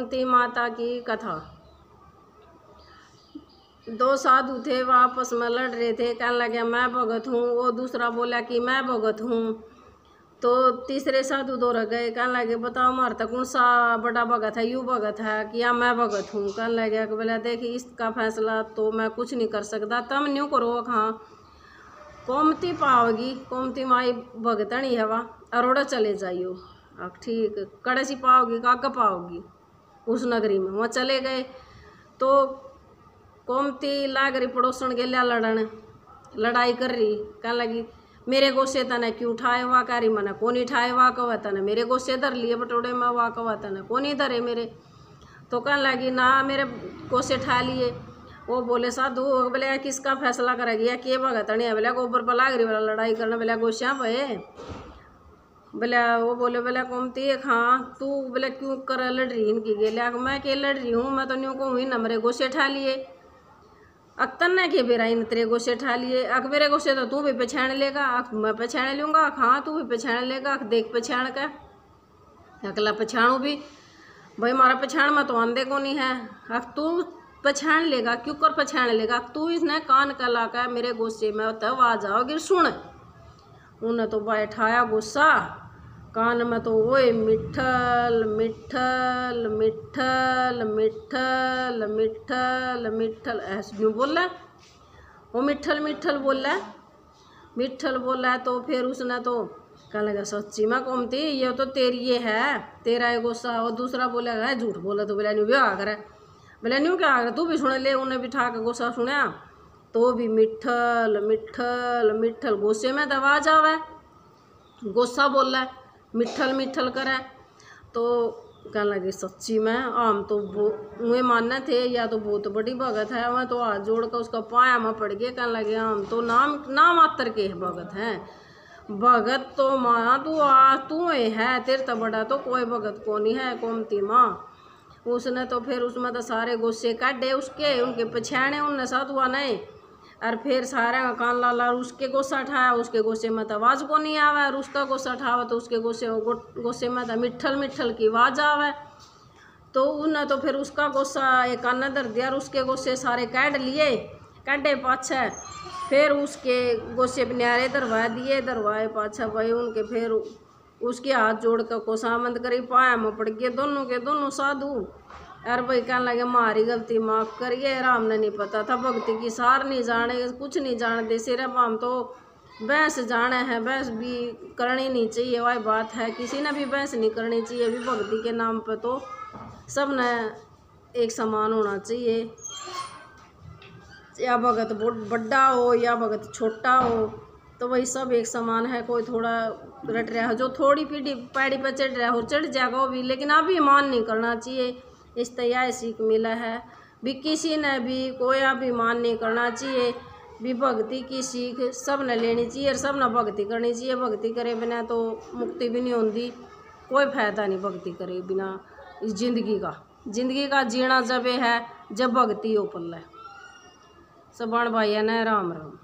गोमती माता की कथा। दो साधु थे, वह आपस में लड़ रहे थे। कहने लगे मैं भगत हूँ, वो दूसरा बोला कि मैं भगत हूँ। तो तीसरे साधु दो रह गए। कहने लगे बताओ हमारे तक कौन सा बड़ा भगत है, यू भगत है कि या मैं भगत हूँ। कहने लगे कि बोला देखिए इसका फैसला तो मैं कुछ नहीं कर सकता, तम न्यू करो। हाँ कोमती पाओगी, कोमती माई भगतनी है वह, अरोड़ा चले जाइयो। अब ठीक कड़े सी पाओगी काका पाओगी उस नगरी में। वहाँ चले गए तो कोमती लाग रही पड़ोसन के लिया लड़न, लड़ाई कर रही। कहने लगी मेरे गोसे तने क्यों उठाए, वाह कह रही मैंने कौन उठाए, वाह कवा तने मेरे गोसे धर लिए बटोड़े में, वाह कवा तने कौन धरे मेरे। तो कहने लगी ना मेरे गोसे ठा लिए। वो बोले साधु बोले किसका फैसला करेगी या के भगतनी है। बोले गोबर पर लाग रही बोला लड़ाई करना। बोले गोशियाँ पे बोले वो बोले कोमती हाँ तू बोले क्यों कर लड़ रही इनकी गेलिया। मैं के लड़ रही हूँ, मैं तो न्यू को हुई ना मेरे गोसे ठा लिए। अख्तर ने के बेरा इन तेरे गोसे ठा लिए। अख मेरे गोसे तो तू भी पछाण लेगा, अख मैं पछाण लूँगा, हाँ तू भी पछाण लेगा। अख देख पछाण का अकला पछाणू भी भाई मारा पछाण में तो आंदे को नहीं है। अख तू पछाण लेगा क्यों कर पछाण लेगा, तू इसने कान का लाका मेरे गोसे में तब आ जाओगे सुन। उन्हें तो बैठाया गुस्सा कान में तो वो मिठल मिठल मिठल मिठल मिठल मिठल ऐसे क्यों बोल रहा है वो, मिठल मिठल बोल रहा है, मिठल बोल रहा है। तो फिर उसने तो कहने लगा सच्ची में कोमती ये तो तेरी ये है, तेरा ये गुस्सा। और दूसरा बोला है झूठ बोला। तो बोला न्यू भी आ करे, बोला न्यू क्या आ तू भी सुन ले। उन्हें बिठा के गुस्सा सुना तो भी मिठल मिठल मिठल गुस्से में दबा जावे, गुस्सा बोल रहा है मिठल मिठल करे। तो कहने लगे सच्ची में आम तो वो मानना थे या तो बहुत बड़ी भगत है। वह तो हाथ जोड़ कर उसका पाया में पड़ गए। कहने लगे आम तो नाम मात्र के भगत हैं, भगत तो माँ तू है, तेरे तो बड़ा तो कोई भगत को नहीं है कोमती माँ। उसने तो फिर उसमें तो सारे गुस्से काटे उसके, उनके पछाने उनने साधुआ नहीं। और फिर सारे का कान लाला उसके गोस्सा ठाया, उसके गोस्से में तो आवाज़ को नहीं आवे। और उसका गोस्सा ठावा तो उसके गोस्से में तो मिठल मिठल की आवाज़ आवे। तो उन्हें तो फिर उसका गोस्सा एक कान धर दिया और उसके गोस्से सारे काट लिए। काटे पाछे फिर उसके गोस्से न्यारे धरवा दिए, धरवाए पाछा भाई उनके। फिर उसके हाथ जोड़ कर कोसामंद करी, पाया में पड़ गए दोनों के दोनों साधु। यार भाई कहने लगे हमारी गलती माफ़ करिए, राम ने नहीं पता था भक्ति की सार नहीं जाने, कुछ नहीं जानते, सिर्फ हम तो बहस जाने हैं, बहस भी करनी नहीं चाहिए। वही बात है किसी ने भी बहस नहीं करनी चाहिए। अभी भक्ति के नाम पे तो सब ने एक समान होना चाहिए, या भगत बड़ा हो या भगत छोटा हो, तो वही सब एक समान है। कोई थोड़ा रट रहा है, जो थोड़ी पीढ़ी पैड़ी पर चढ़ रहा हो चढ़ जाएगा वो भी, लेकिन अभी मान नहीं करना चाहिए। इस तैयार सीख मिला है भी किसी ने भी कोई अभिमान नहीं करना चाहिए। भी भक्ति की सीख सब ने लेनी चाहिए और सब ने भक्ति करनी चाहिए। भक्ति करे बिना तो मुक्ति भी नहीं होती, कोई फायदा नहीं भक्ति करे बिना। इस जिंदगी का जीना जब है जब भक्ति हो पल्ले। सब भाई ने राम राम।